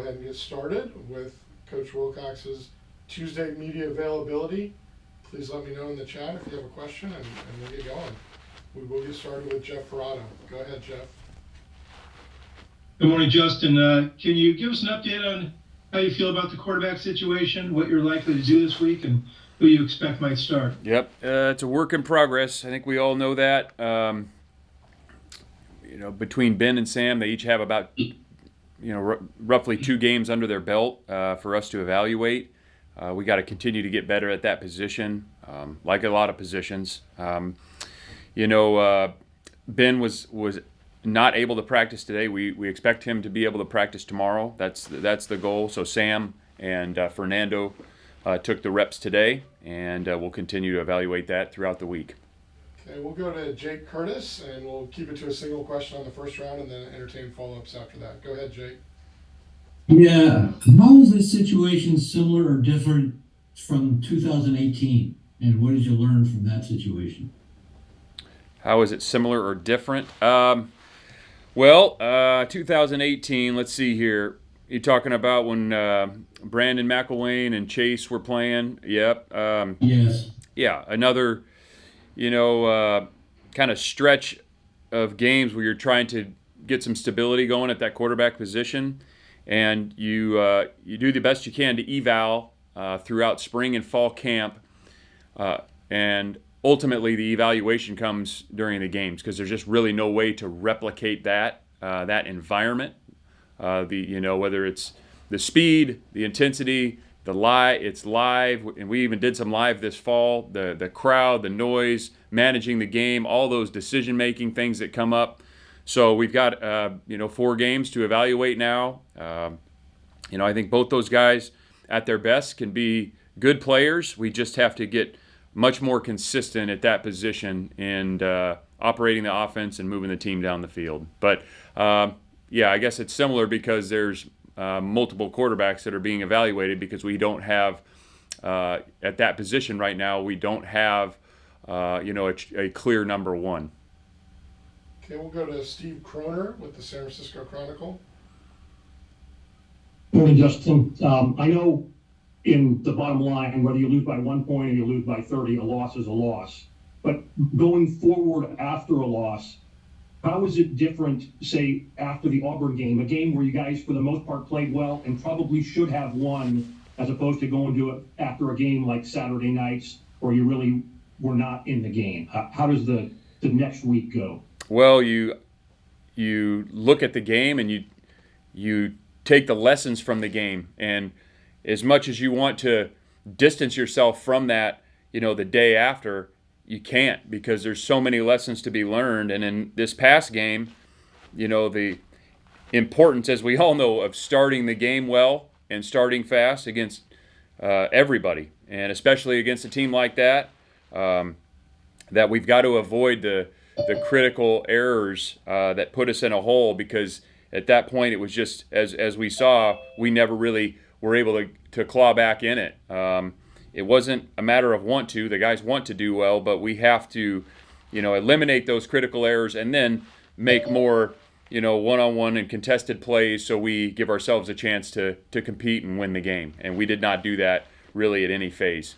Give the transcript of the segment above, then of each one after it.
ahead and get started with Coach Wilcox's Tuesday media availability. Please let me know in the chat if you have a question, and we'll get going. We will get started with Jeff Ferrado. Go ahead, Jeff. Good morning, Justin. Can you give us an update on how you feel about the quarterback situation, what you're likely to do this week, and who you expect might start? Yep, it's a work in progress. I think we all know that. Between Ben and Sam, they each have about roughly 2 games under their belt for us to evaluate. We got to continue to get better at that position, like a lot of positions. Ben was not able to practice today. We expect him to be able to practice tomorrow. That's the goal. So Sam and Fernando took the reps today, and we'll continue to evaluate that throughout the week. Okay, we'll go to Jake Curtis, and we'll keep it to a single question on the first round and then entertain follow-ups after that. Go ahead, Jake. Yeah, how is this situation similar or different from 2018, and what did you learn from that situation? How is it similar or different? 2018, let's see here. You're talking about when Brandon McElwain and Chase were playing? Yep. Yes. Yeah, another, kind of stretch of games where you're trying to get some stability going at that quarterback position, and you do the best you can to eval throughout spring and fall camp, and ultimately the evaluation comes during the games because there's just really no way to replicate that environment. Whether it's the speed, the intensity, it's live, and we even did some live this fall. The crowd, the noise, managing the game, all those decision-making things that come up. So we've got 4 games to evaluate now. I think both those guys at their best can be good players. We just have to get much more consistent at that position and operating the offense and moving the team down the field. But I guess it's similar because there's multiple quarterbacks that are being evaluated because we don't have at that position right now. We don't have a clear number one. Okay, we'll go to Steve Kroner with the San Francisco Chronicle. Morning, Justin. I know in the bottom line, whether you lose by 1 point or you lose by 30, a loss is a loss. But going forward after a loss, how is it different, say, after the Auburn game, a game where you guys, for the most part, played well and probably should have won, as opposed to going to it after a game like Saturday nights where you really were not in the game? How does the next week go? Well, you look at the game and you take the lessons from the game, and as much as you want to distance yourself from that, the day after, you can't, because there's so many lessons to be learned. And in this past game, the importance, as we all know, of starting the game well and starting fast against everybody, and especially against a team like that, that we've got to avoid the critical errors that put us in a hole, because at that point it was just, as we saw, we never really were able to claw back in it. It wasn't a matter of want to. The guys want to do well, but we have to, eliminate those critical errors and then make more, one-on-one and contested plays so we give ourselves a chance to compete and win the game. And we did not do that really at any phase.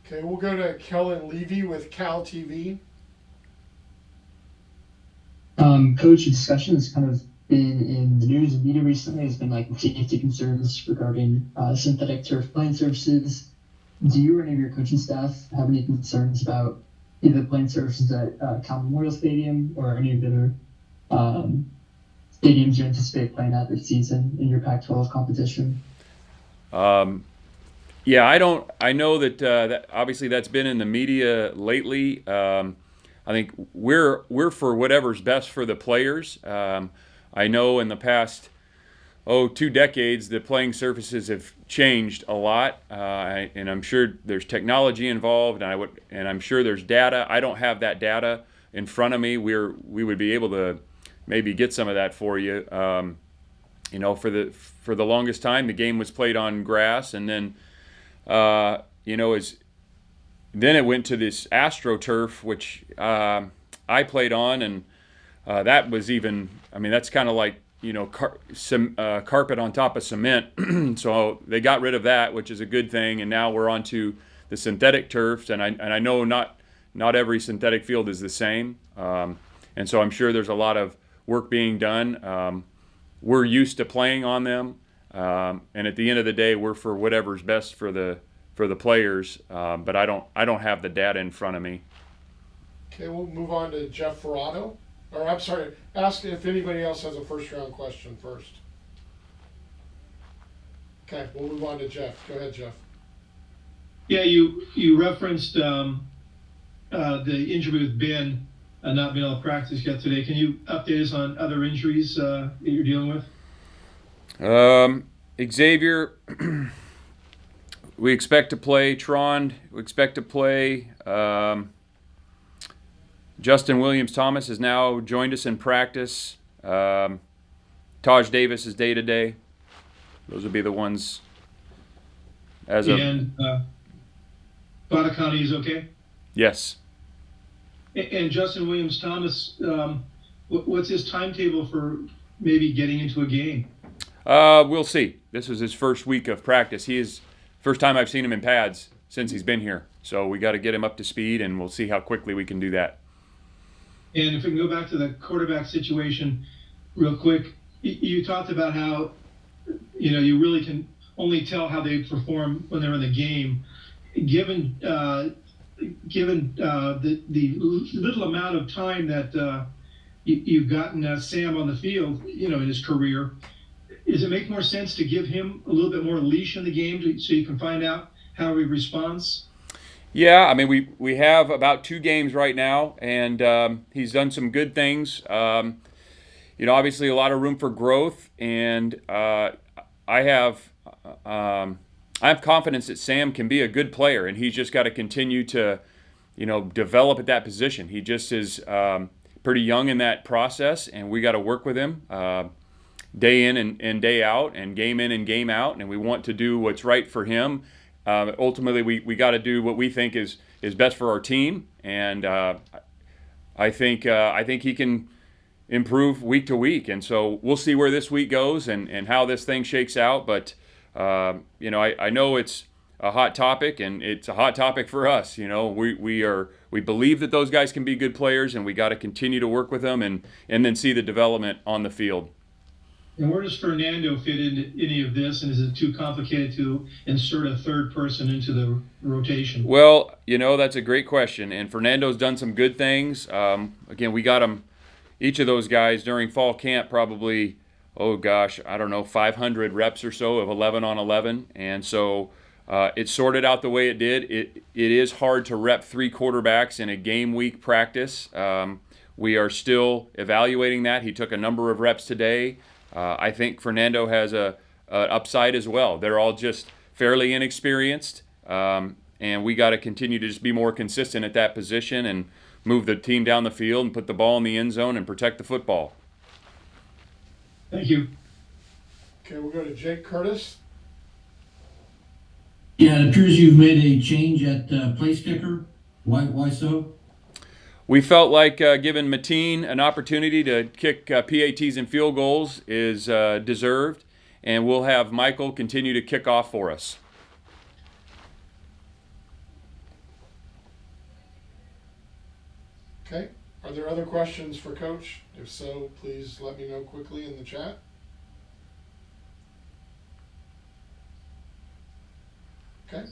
Okay, we'll go to Kellen Levy with Cal TV. Coach, the discussion has kind of been in the news and media recently. Has been like safety concerns regarding synthetic turf playing surfaces. Do you or any of your coaching staff have any concerns about either playing surfaces at Cal Memorial Stadium or any of the other stadiums you anticipate playing at this season in your Pac-12 competition? I don't. I know that obviously that's been in the media lately. I think we're for whatever's best for the players. I know in the past 2 decades the playing surfaces have changed a lot, and I'm sure there's technology involved, and I'm sure there's data. I don't have that data in front of me. We would be able to maybe get some of that for you. For the longest time the game was played on grass, and then then it went to this AstroTurf, which I played on, and that was even, that's kind of like carpet on top of cement. So they got rid of that, which is a good thing. And now we're on to the synthetic turfs. And I know not every synthetic field is the same. And so I'm sure there's a lot of work being done. We're used to playing on them. And at the end of the day, we're for whatever's best for the players. But I don't have the data in front of me. Okay, we'll move on to Jeff Ferrato. Or I'm sorry, ask if anybody else has a first round question first. Okay, we'll move on to Jeff. Go ahead, Jeff. Yeah, you referenced the injury with Ben not being able to practice yet today. Can you update us on other injuries that you're dealing with? Xavier, we expect to play. Trond, we expect to play. Justin Williams-Thomas has now joined us in practice. Taj Davis is day-to-day. Those would be the ones as of... And Badakani is okay? Yes. And Justin Williams-Thomas, what's his timetable for maybe getting into a game? We'll see. This is his first week of practice. First time I've seen him in pads since he's been here. So we got to get him up to speed, and we'll see how quickly we can do that. And if we can go back to the quarterback situation real quick, you talked about how, you really can only tell how they perform when they're in the game. Given the little amount of time that you've gotten Sam on the field, in his career, does it make more sense to give him a little bit more leash in the game so you can find out how he responds? Yeah, I mean, we have about 2 games right now, and he's done some good things. Obviously a lot of room for growth, and I have confidence that Sam can be a good player, and he's just got to continue to, develop at that position. He just is pretty young in that process, and we got to work with him day in and day out, and game in and game out, and we want to do what's right for him. Ultimately, we got to do what we think is best for our team, and I think he can improve week to week, and so we'll see where this week goes and how this thing shakes out. But I know it's a hot topic, and it's a hot topic for us. We believe that those guys can be good players, and we got to continue to work with them and then see the development on the field. And where does Fernando fit into any of this? And is it too complicated to insert a third person into the rotation? Well, that's a great question. And Fernando's done some good things. Again, we got him, each of those guys during fall camp, probably, 500 reps or so of 11 on 11. And so it sorted out the way it did. It is hard to rep 3 quarterbacks in a game week practice. We are still evaluating that. He took a number of reps today. I think Fernando has a upside as well. They're all just fairly inexperienced, and we got to continue to just be more consistent at that position and move the team down the field and put the ball in the end zone and protect the football. Thank you. Okay, we'll go to Jake Curtis. Yeah, it appears you've made a change at place kicker. Why so? We felt like giving Mateen an opportunity to kick PATs and field goals is deserved, and we'll have Michael continue to kick off for us. Okay, are there other questions for Coach? If so, please let me know quickly in the chat. Okay.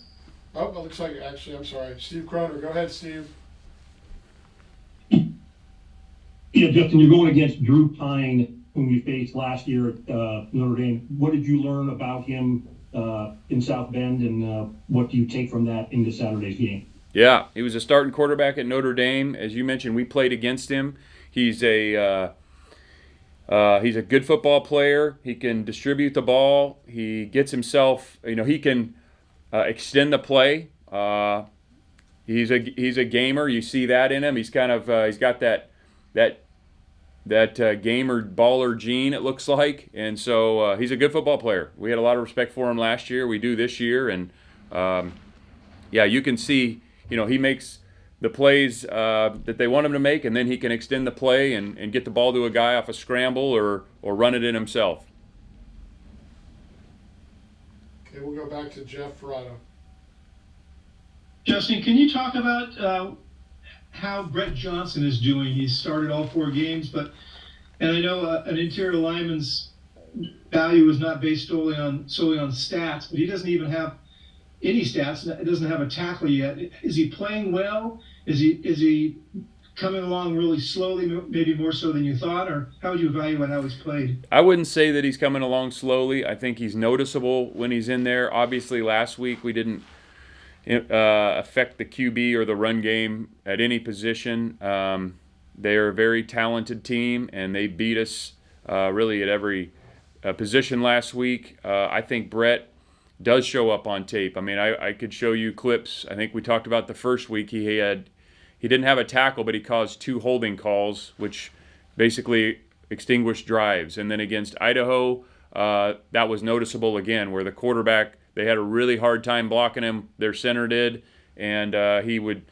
Oh, it looks like, actually, I'm sorry. Steve Croner, go ahead, Steve. Yeah, Justin, you're going against Drew Pine, whom you faced last year at Notre Dame. What did you learn about him in South Bend, and what do you take from that into Saturday's game? Yeah, he was a starting quarterback at Notre Dame. As you mentioned, we played against him. He's a good football player. He can distribute the ball. He gets himself, he can extend the play. He's a gamer. You see that in him. He's kind of he's got that gamer baller gene, it looks like, and so he's a good football player. We had a lot of respect for him last year. We do this year, and you can see, he makes the plays that they want him to make, and then he can extend the play and get the ball to a guy off a scramble or run it in himself. Okay, we'll go back to Jeff Ferraro. Justin, can you talk about how Brett Johnson is doing? He's started all 4 games, and I know an interior lineman's value is not based solely on stats, but he doesn't even have any stats. He doesn't have a tackle yet. Is he playing well? Is he coming along really slowly, maybe more so than you thought, or how would you evaluate how he's played? I wouldn't say that he's coming along slowly. I think he's noticeable when he's in there. Obviously, last week we didn't affect the QB or the run game at any position. They are a very talented team, and they beat us really at every position last week. I think Brett does show up on tape. I mean, I could show you clips. I think we talked about the first week he didn't have a tackle, but he caused 2 holding calls, which basically extinguished drives. And then against Idaho, that was noticeable again, where the quarterback, they had a really hard time blocking him. Their center did, and he would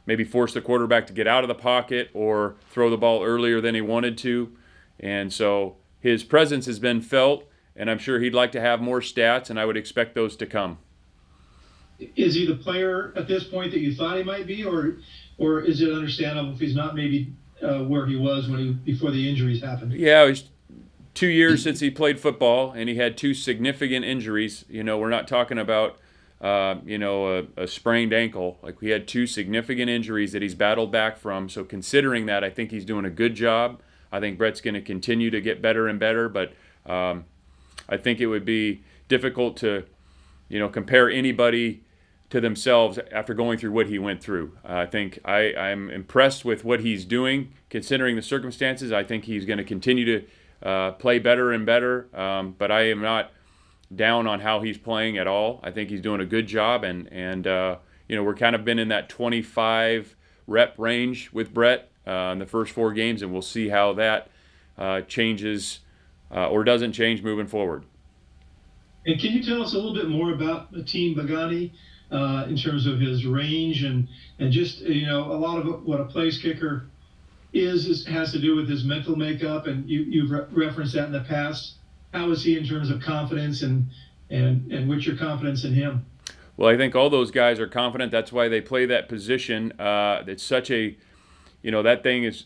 maybe force the quarterback to get out of the pocket or throw the ball earlier than he wanted to. And so his presence has been felt, and I'm sure he'd like to have more stats, and I would expect those to come. Is he the player at this point that you thought he might be, or is it understandable if he's not maybe where he was before the injuries happened? Yeah, it was 2 years since he played football, and he had 2 significant injuries. You know, we're not talking about a sprained ankle. Like, he had 2 significant injuries that he's battled back from. So considering that, I think he's doing a good job. I think Brett's going to continue to get better and better, but I think it would be difficult to, compare anybody to themselves after going through what he went through. I think I'm impressed with what he's doing, considering the circumstances. I think he's going to continue to play better and better, but I am not down on how he's playing at all. I think he's doing a good job, and we're kind of been in that 25 rep range with Brett in the first 4 games, and we'll see how that changes or doesn't change moving forward. And can you tell us a little bit more about Team Bagani in terms of his range and just, a lot of what a place kicker has to do with his mental makeup, and you've referenced that in the past. How is he in terms of confidence, and what's your confidence in him? Well, I think all those guys are confident. That's why they play that position. It's such a, that thing is,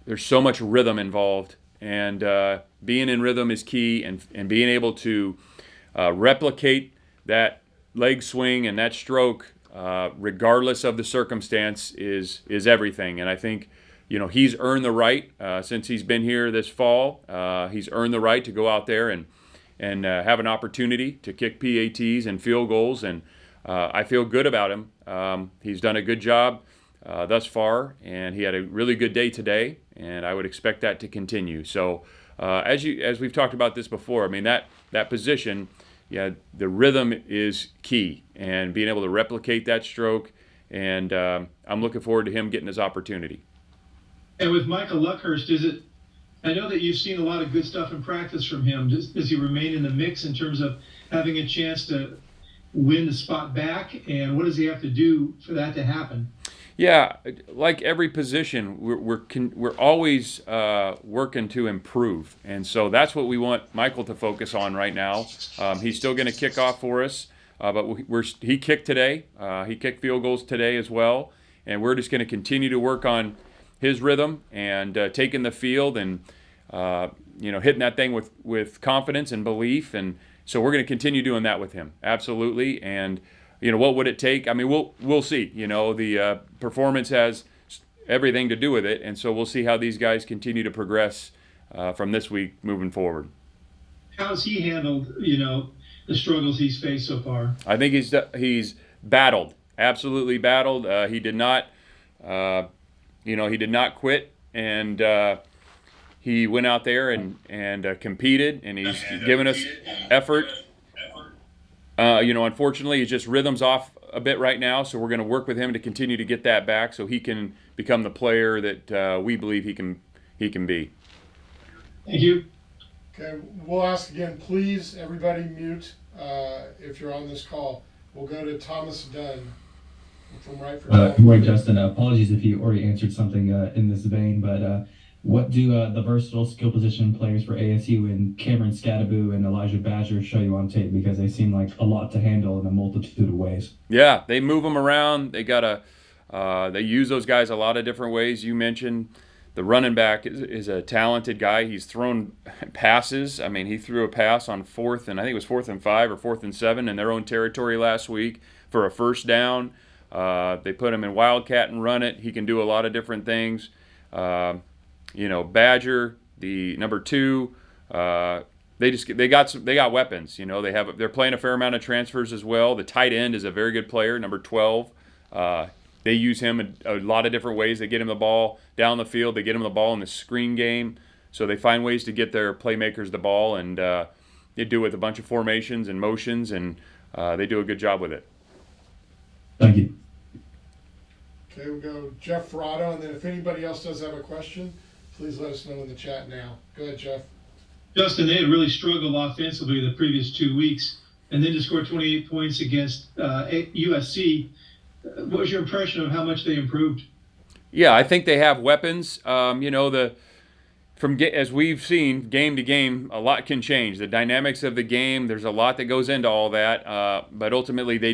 there's so much rhythm involved, and being in rhythm is key, and being able to replicate that leg swing and that stroke, regardless of the circumstance, is everything. And I think, he's earned the right since he's been here this fall. He's earned the right to go out there and have an opportunity to kick PATs and field goals, and I feel good about him. He's done a good job thus far, and he had a really good day today, and I would expect that to continue. So as we've talked about this before, I mean, that position, the rhythm is key, and being able to replicate that stroke, and I'm looking forward to him getting his opportunity. And with Michael Luckhurst, I know that you've seen a lot of good stuff in practice from him. Does he remain in the mix in terms of having a chance to win the spot back, and what does he have to do for that to happen? Yeah, like every position, we're always working to improve, and so that's what we want Michael to focus on right now. He's still going to kick off for us, but he kicked today. He kicked field goals today as well, and we're just going to continue to work on his rhythm and taking the field and hitting that thing with confidence and belief, and so we're going to continue doing that with him, absolutely. And what would it take? I mean, we'll see. The performance has everything to do with it, and so we'll see how these guys continue to progress from this week moving forward. How's he handled, the struggles he's faced so far? I think he's battled, absolutely battled. He did not, he did not quit, and he went out there and competed, and he's given us effort. Unfortunately, it's just rhythm's off a bit right now, so we're going to work with him to continue to get that back so he can become the player that we believe he can be. Thank you. Okay, we'll ask again, please, everybody mute if you're on this call. We'll go to Thomas Dunn. From right for Good morning, Justin. Apologies if you already answered something in this vein, but what do the versatile skill position players for ASU and Cameron Scadaboo and Elijah Badger show you on tape? Because they seem like a lot to handle in a multitude of ways. Yeah, they move them around. They use those guys a lot of different ways. You mentioned the running back is a talented guy. He's thrown passes. I mean, he threw a pass on I think it was 4th and 5 or 4th and 7 in their own territory last week for a first down. They put him in Wildcat and run it. He can do a lot of different things. Badger, the number 2, they got weapons. They're playing a fair amount of transfers as well. The tight end is a very good player, number 12. They use him in a lot of different ways. They get him the ball down the field. They get him the ball in the screen game. So they find ways to get their playmakers the ball, and they do it with a bunch of formations and motions, and they do a good job with it. Thank you. Okay, we'll go Jeff Ferrado, and then if anybody else does have a question, please let us know in the chat now. Go ahead, Jeff. Justin, they had really struggled offensively the previous 2 weeks, and then to score 28 points against USC. What was your impression of how much they improved? Yeah, I think they have weapons. As we've seen, game to game, a lot can change. The dynamics of the game, there's a lot that goes into all that. But ultimately, they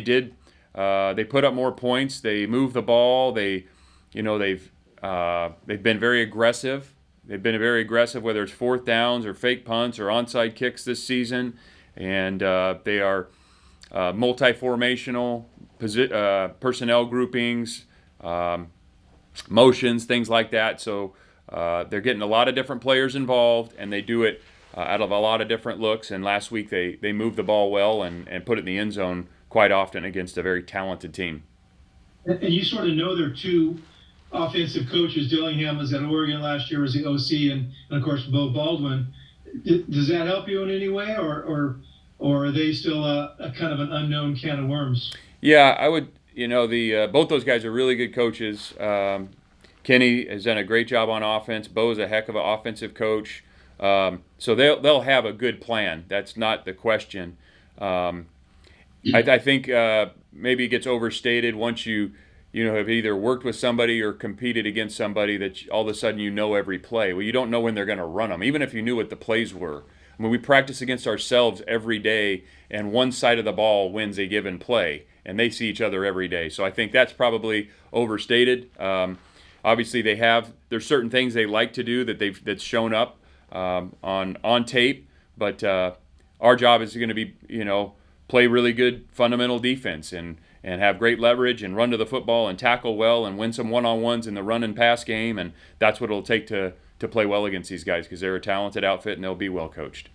put up more points. They moved the ball. They've been very aggressive. They've been very aggressive, whether it's 4th downs or fake punts or onside kicks this season. And they are multi-formational personnel groupings, motions, things like that. So they're getting a lot of different players involved, and they do it out of a lot of different looks. And last week they moved the ball well and put it in the end zone quite often against a very talented team. And you sort of know their 2 offensive coaches. Dillingham was at Oregon last year as the OC, and of course Bo Baldwin. Does that help you in any way, or are they still a kind of an unknown can of worms? Yeah, I would. Both those guys are really good coaches. Kenny has done a great job on offense. Bo's a heck of an offensive coach. So they'll have a good plan. That's not the question. I think maybe it gets overstated once you have either worked with somebody or competed against somebody that all of a sudden every play. Well, you don't know when they're going to run them, even if you knew what the plays were. I mean, we practice against ourselves every day, and one side of the ball wins a given play, and they see each other every day. So I think that's probably overstated. Obviously, there's certain things they like to do that's shown up on tape, but our job is going to be play really good fundamental defense and have great leverage and run to the football and tackle well and win some one-on-ones in the run and pass game, and that's what it'll take to play well against these guys, because they're a talented outfit and they'll be well coached.